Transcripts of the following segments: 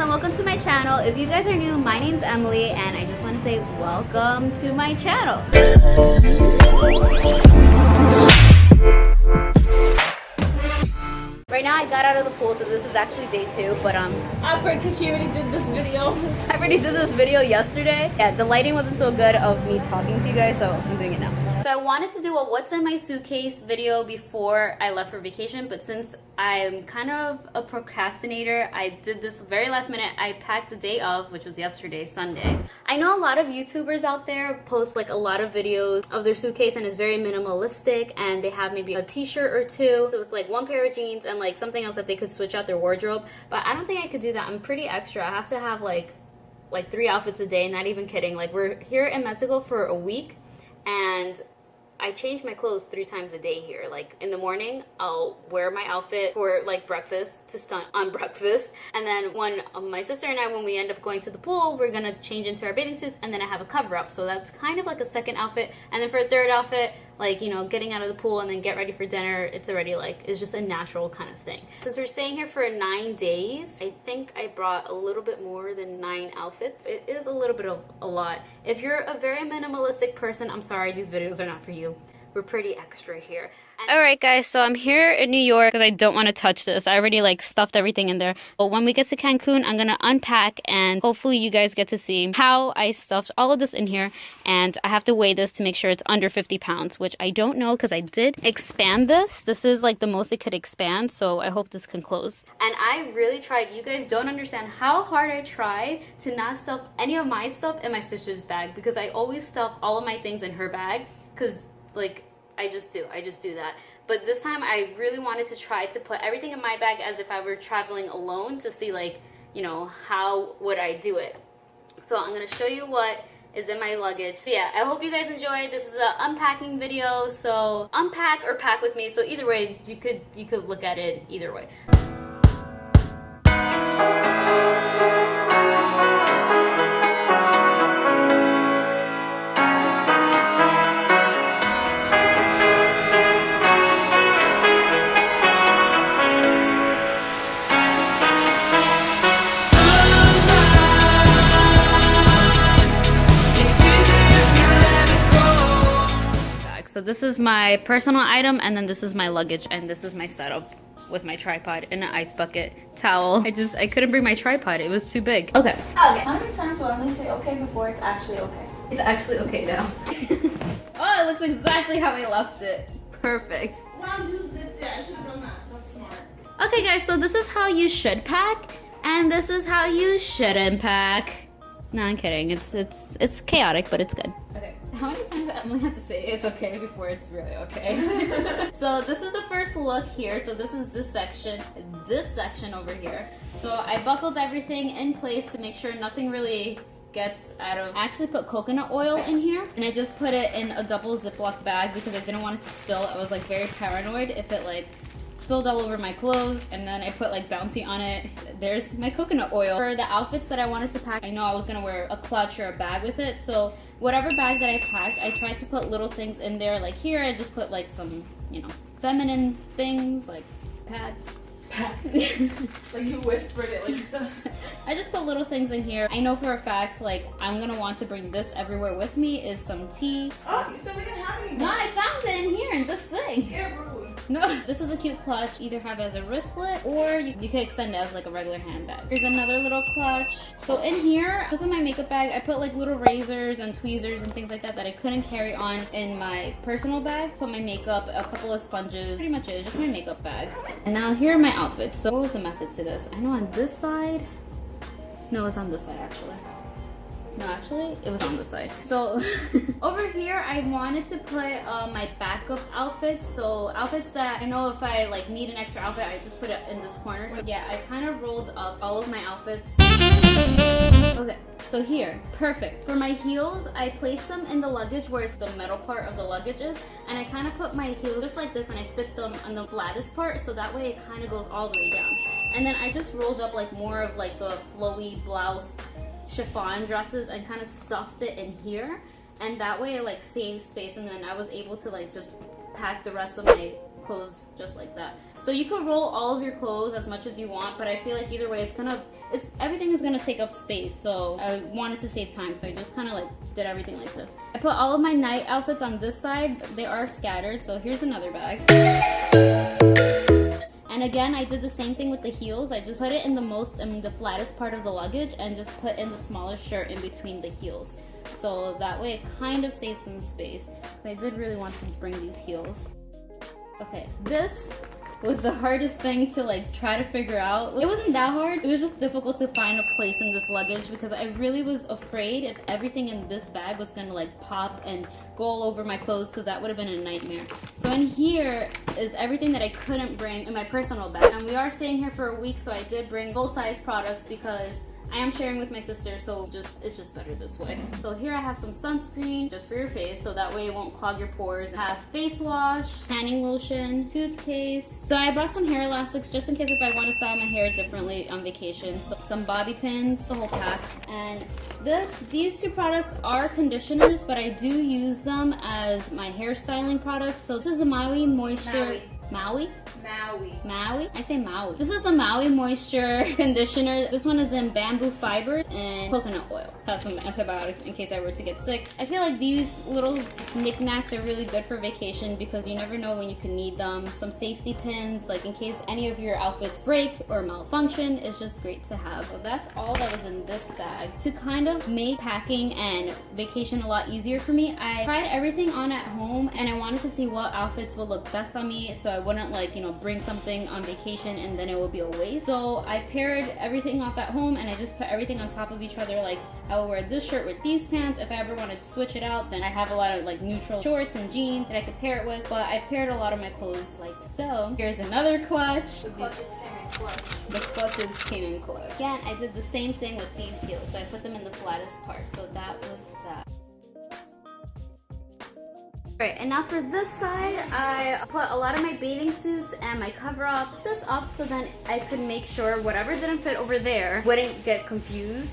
and welcome to my channel. If you guys are new, my name's Emily and I just want to say welcome to my channel. Right now I got out of the pool, so this is actually day 2, but awkward because she already did this video. I already did this video yesterday. Yeah, the lighting wasn't so good of me talking to you guys, so I'm doing it now. So I wanted to do a what's in my suitcase video before I left for vacation, but since I'm kind of a procrastinator, I did this very last minute. I packed the day of, which was yesterday, Sunday. I know a lot of YouTubers out there post like a lot of videos of their suitcase and it's very minimalistic, and they have maybe a t-shirt or two with like one pair of jeans and like something else that they could switch out their wardrobe. But I don't think I could do that. I'm pretty extra. I have to have like 3 outfits a day, not even kidding. Like, we're here in Mexico for a week and I change my clothes 3 times a day here. Like, in the morning, I'll wear my outfit for like breakfast to stunt on breakfast. And then when my sister and I, when we end up going to the pool, we're gonna change into our bathing suits, and then I have a cover up. So that's kind of like a second outfit. And then for a third outfit, like, you know, getting out of the pool and then get ready for dinner, it's already like, it's just a natural kind of thing. Since we're staying here for 9 days, I think I brought a little bit more than 9 outfits. It is a little bit of a lot. If you're a very minimalistic person, I'm sorry, these videos are not for you. We're pretty extra here. Alright guys, so I'm here in New York because I don't want to touch this. I already like stuffed everything in there. But when we get to Cancun, I'm going to unpack and hopefully you guys get to see how I stuffed all of this in here. And I have to weigh this to make sure it's under 50 pounds, which I don't know because I did expand this. This is like the most it could expand, so I hope this can close. And I really tried. You guys don't understand how hard I tried to not stuff any of my stuff in my sister's bag, because I always stuff all of my things in her bag because like I just do that. But this time I really wanted to try to put everything in my bag as if I were traveling alone, to see like, you know, how would I do it. So I'm gonna show you what is in my luggage. So yeah, I hope you guys enjoyed. This is an unpacking video, so unpack or pack with me. So either way, you could look at it either way. So this is my personal item, and then this is my luggage, and this is my setup with my tripod and an ice bucket, towel. I couldn't bring my tripod. It was too big. Okay. How many times do I only say okay before it's actually okay? It's actually okay now. Oh, it looks exactly how I left it. Perfect. Wow, you zipped it. I should have done that. That's smart. Okay guys, so this is how you should pack, and this is how you shouldn't pack. No, I'm kidding. It's chaotic, but it's good. Okay. How many times do Emily have to say it's okay before it's really okay? So this is the first look here. So this is this section over here. So I buckled everything in place to make sure nothing really gets out of. I actually put coconut oil in here, and I just put it in a double Ziploc bag because I didn't want it to spill. I was like very paranoid if it like spilled all over my clothes. And then I put like Bouncy on it. There's my coconut oil. For the outfits that I wanted to pack, I know I was gonna wear a clutch or a bag with it, so whatever bag that I packed, I tried to put little things in there. Like here, I just put like some, you know, feminine things like pads. Like you whispered it like so. I just put little things in here. I know for a fact, like, I'm gonna want to bring this everywhere with me, is some tea. Oh, so we didn't have any. No, I found it in here in this thing. Yeah, rude. No, this is a cute clutch. Either have as a wristlet, or you can extend it as like a regular handbag. Here's another little clutch. So in here, this is my makeup bag. I put like little razors and tweezers and things like that I couldn't carry on in my personal bag. Put my makeup, a couple of sponges, pretty much it, just my makeup bag. And now here are my outfits. So what was the method to this? I know on this side, no, it's on this side actually. No, actually, it was on the side. So over here, I wanted to put my backup outfits. So outfits that I know if I like need an extra outfit, I just put it in this corner. So yeah, I kind of rolled up all of my outfits. Okay, so here, perfect. For my heels, I placed them in the luggage where it's the metal part of the luggage is. And I kind of put my heels just like this, and I fit them on the flattest part, so that way it kind of goes all the way down. And then I just rolled up like more of like the flowy blouse chiffon dresses and kind of stuffed it in here, and that way it like saved space, and then I was able to like just pack the rest of my clothes just like that. So you could roll all of your clothes as much as you want, but I feel like either way everything is gonna take up space. So I wanted to save time, so I just kind of like did everything like this. I put all of my night outfits on this side. They are scattered, so here's another bag. And again, I did the same thing with the heels. I just put it in the flattest part of the luggage and just put in the smallest shirt in between the heels. So that way it kind of saves some space. So I did really want to bring these heels. Okay, this was the hardest thing to like try to figure out. It wasn't that hard. It was just difficult to find a place in this luggage because I really was afraid if everything in this bag was gonna like pop and go all over my clothes, because that would have been a nightmare. So in here is everything that I couldn't bring in my personal bag. And we are staying here for a week, so I did bring full-size products because I am sharing with my sister, so it's just better this way. So here I have some sunscreen just for your face, so that way it won't clog your pores. I have face wash, tanning lotion, toothpaste. So I brought some hair elastics just in case if I want to style my hair differently on vacation. So some bobby pins, the whole pack. And these two products are conditioners, but I do use them as my hairstyling products. So this is the Maui Moisture. Maui? Maui? I say Maui. This is the Maui Moisture Conditioner. This one is in bamboo fibers and coconut oil. Have some antibiotics in case I were to get sick. I feel like these little knickknacks are really good for vacation because you never know when you can need them. Some safety pins, like in case any of your outfits break or malfunction, is just great to have. So that's all that was in this bag. To kind of make packing and vacation a lot easier for me, I tried everything on at home and I wanted to see what outfits would look best on me so I wouldn't like, you know, bring something on vacation and then it would be a waste. So I paired everything off at home and I just put everything on top of each other. Like I will wear this shirt with these pants. If I ever wanted to switch it out, then I have a lot of like neutral shorts and jeans that I could pair it with, but I paired a lot of my clothes like so. Here's another clutch. The clutches came in clutch. Again, I did the same thing with these heels, so I put them in the flattest part. So that was that. Alright, and now for this side, I put a lot of my bathing suits and my cover-ups this up so then I could make sure whatever didn't fit over there wouldn't get confused.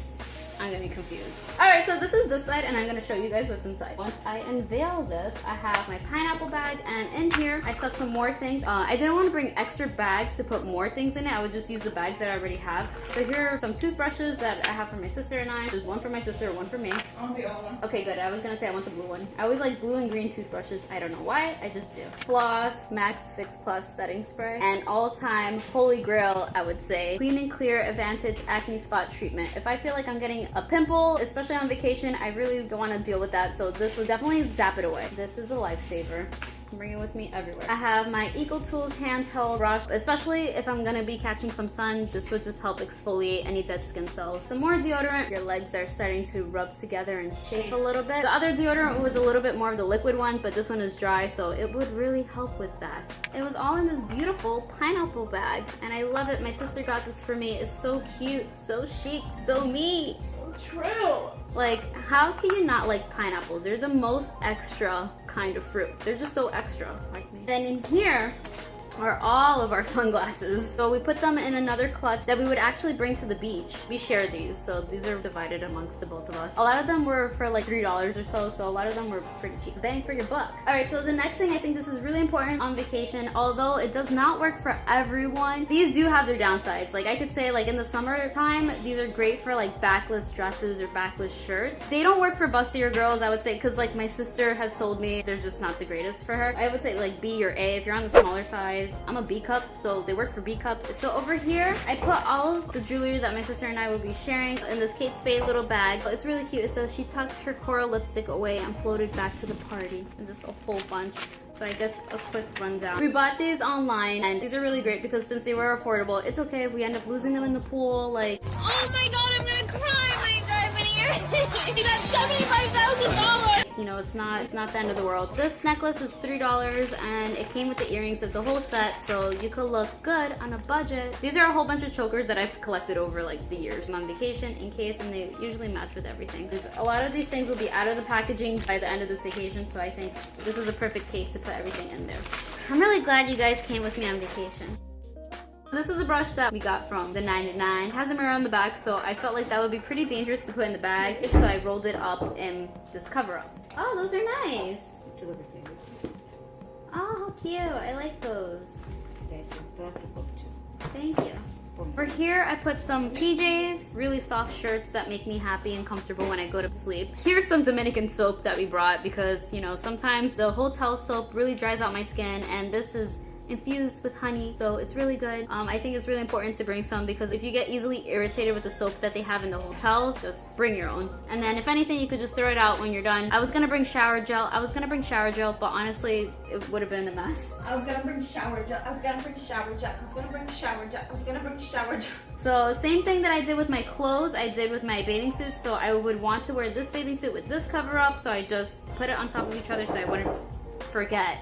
I'm gonna be confused. Alright, so this is this side and I'm gonna show you guys what's inside. Once I unveil this, I have my pineapple bag and in here I stuck some more things. I didn't want to bring extra bags to put more things in it. I would just use the bags that I already have. So here are some toothbrushes that I have for my sister and I. There's one for my sister, one for me. I want the other one. Okay, good. I was gonna say I want the blue one. I always like blue and green toothbrushes. I don't know why, I just do. Floss, Max Fix Plus setting spray, and all-time holy grail, I would say, Clean and Clear Advantage Acne Spot Treatment. If I feel like I'm getting a pimple, especially on vacation, I really don't want to deal with that, so this would definitely zap it away. This is a lifesaver. Bring it with me everywhere. I have my EcoTools handheld brush, especially if I'm gonna be catching some sun. This would just help exfoliate any dead skin cells. Some more deodorant. Your legs are starting to rub together and chafe a little bit. The other deodorant was a little bit more of the liquid one, but this one is dry, so it would really help with that. It was all in this beautiful pineapple bag, and I love it. My sister got this for me. It's so cute, so chic, so me. So true. Like, how can you not like pineapples? They're the most extra kind of fruit. They're just so extra, like me. Then in here are all of our sunglasses. So we put them in another clutch that we would actually bring to the beach. We share these, so these are divided amongst the both of us. A lot of them were for like $3 or so a lot of them were pretty cheap. Bang for your buck. All right, so the next thing, I think this is really important on vacation, although it does not work for everyone. These do have their downsides. Like I could say, like in the summertime, these are great for like backless dresses or backless shirts. They don't work for bustier girls, I would say, because like my sister has told me they're just not the greatest for her. I would say like B or A if you're on the smaller side. I'm a B cup, so they work for B cups. So over here, I put all of the jewelry that my sister and I will be sharing in this Kate Spade little bag. It's really cute. It says she tucked her coral lipstick away and floated back to the party. And just a whole bunch. So I guess a quick rundown. We bought these online and these are really great because since they were affordable, it's okay if we end up losing them in the pool. Like, oh my god, I'm gonna cry my diamond earring. You got $75,000. you know, it's not the end of the world. This necklace was $3 and it came with the earrings, so it's a whole set, so you could look good on a budget. These are a whole bunch of chokers that I've collected over like the years. I'm on vacation in case, and they usually match with everything. A lot of these things will be out of the packaging by the end of this vacation, so I think this is a perfect case to put everything in there. I'm really glad you guys came with me on vacation. This is a brush that we got from the 99. It has a mirror on the back, so I felt like that would be pretty dangerous to put in the bag, so I rolled it up in this cover up. Oh, those are nice. Oh, how cute. I like those. Thank you. For here, I put some PJs, really soft shirts that make me happy and comfortable when I go to sleep. Here's some Dominican soap that we brought because, you know, sometimes the hotel soap really dries out my skin, and this is infused with honey, so it's really good. I think it's really important to bring some because if you get easily irritated with the soap that they have in the hotels, just bring your own. And then if anything, you could just throw it out when you're done. I was gonna bring shower gel, but honestly, it would have been a mess. I was gonna bring shower gel. So same thing that I did with my clothes, I did with my bathing suit. So I would want to wear this bathing suit with this cover up, so I just put it on top of each other so I wouldn't forget.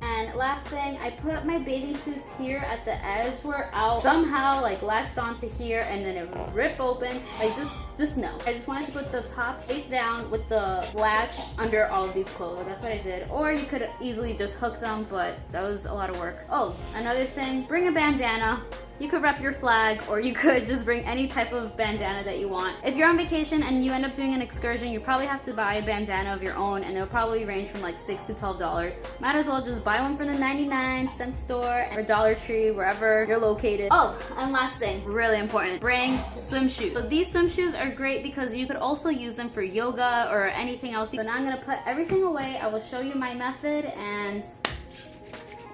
And last thing, I put my bathing suits here at the edge where I'll somehow like latched onto here and then it would rip open. Like just no. I just wanted to put the top face down with the latch under all of these clothes. That's what I did. Or you could easily just hook them, but that was a lot of work. Oh, another thing, bring a bandana. You could wrap your flag, or you could just bring any type of bandana that you want. If you're on vacation and you end up doing an excursion, you probably have to buy a bandana of your own, and it'll probably range from like $6 to $12. Might as well just buy one from the 99-cent store or Dollar Tree, wherever you're located. Oh, and last thing, really important, bring swim shoes. So these swim shoes are great because you could also use them for yoga or anything else. So now I'm gonna put everything away. I will show you my method and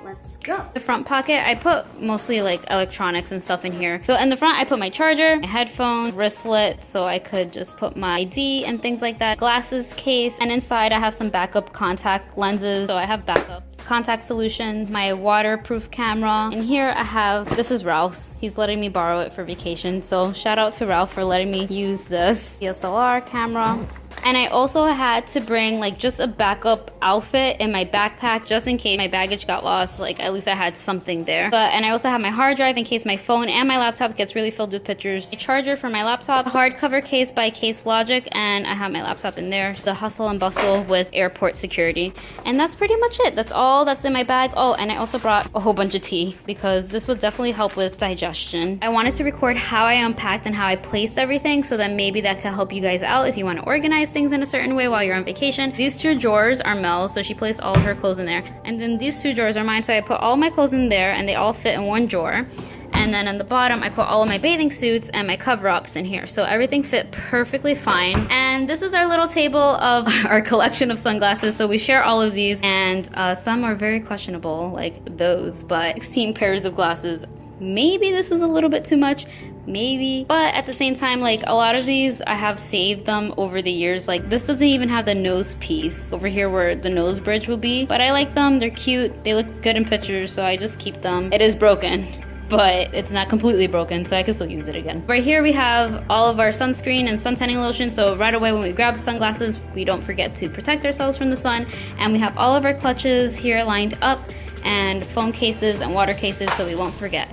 let's go. The front pocket, I put mostly like electronics and stuff in here. So in the front, I put my charger, my headphone, wristlet, so I could just put my ID and things like that. Glasses case, and inside I have some backup contact lenses, so I have backups. Contact solution, my waterproof camera. And here I have, this is Ralph's. He's letting me borrow it for vacation, so shout out to Ralph for letting me use this Dslr camera. And I also had to bring like just a backup outfit in my backpack just in case my baggage got lost. Like at least I had something there. And I also have my hard drive in case my phone and my laptop gets really filled with pictures. A charger for my laptop, hardcover case by Case Logic, and I have my laptop in there. So hustle and bustle with airport security. And that's pretty much it. That's all that's in my bag. Oh, and I also brought a whole bunch of tea because this would definitely help with digestion. I wanted to record how I unpacked and how I placed everything so that maybe that could help you guys out if you want to organize things in a certain way while you're on vacation. These two drawers are Mel's, so she placed all of her clothes in there. And then these two drawers are mine, so I put all my clothes in there and they all fit in one drawer. And then on the bottom, I put all of my bathing suits and my cover-ups in here. So everything fit perfectly fine. And this is our little table of our collection of sunglasses. So we share all of these, and some are very questionable, like those, but 16 pairs of glasses. Maybe this is a little bit too much, maybe, but at the same time, like a lot of these I have saved them over the years. Like this doesn't even have the nose piece over here where the nose bridge will be, but I like them. They're cute, they look good in pictures, so I just keep them. It is broken, but it's not completely broken, so I can still use it again. Right here we have all of our sunscreen and sun tanning lotion, so right away when we grab sunglasses, we don't forget to protect ourselves from the sun. And we have all of our clutches here lined up, and phone cases and water cases, so we won't forget.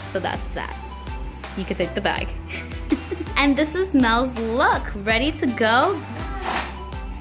So that's that. You could take the bag. And this is Mel's look, ready to go.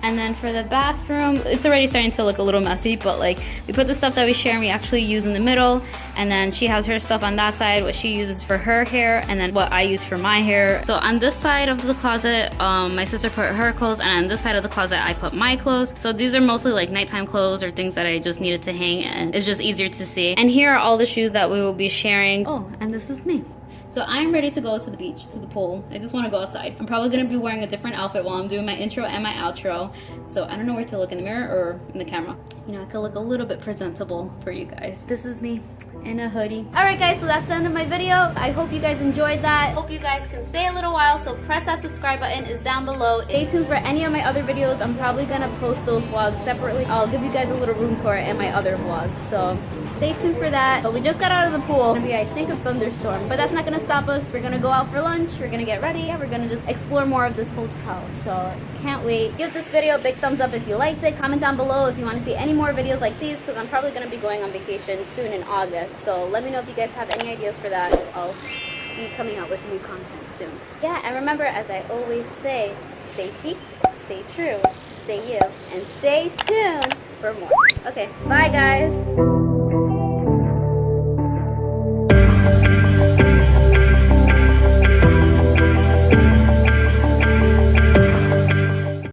And then for the bathroom, it's already starting to look a little messy, but like we put the stuff that we share and we actually use in the middle, and then she has her stuff on that side, what she uses for her hair, and then what I use for my hair. So on this side of the closet, my sister put her clothes, and on this side of the closet, I put my clothes. So these are mostly like nighttime clothes or things that I just needed to hang, and it's just easier to see. And here are all the shoes that we will be sharing. Oh, and this is me. So I'm ready to go to the beach, to the pool. I just want to go outside. I'm probably going to be wearing a different outfit while I'm doing my intro and my outro. So I don't know where to look, in the mirror or in the camera. You know, I could look a little bit presentable for you guys. This is me in a hoodie. Alright guys, so that's the end of my video. I hope you guys enjoyed that. Hope you guys can stay a little while, so press that subscribe button, is down below. Stay tuned for any of my other videos. I'm probably going to post those vlogs separately. I'll give you guys a little room tour in my other vlogs. So stay tuned for that. But we just got out of the pool. It's gonna be, I think, a thunderstorm, but that's not gonna stop us. We're gonna go out for lunch, we're gonna get ready, and we're gonna just explore more of this hotel. So can't wait. Give this video a big thumbs up if you liked it. Comment down below if you want to see any more videos like these, because I'm probably gonna be going on vacation soon in August. So let me know if you guys have any ideas for that. I'll be coming out with new content soon. Yeah, and remember, as I always say, stay chic, stay true, stay you, and stay tuned for more. Okay, bye guys.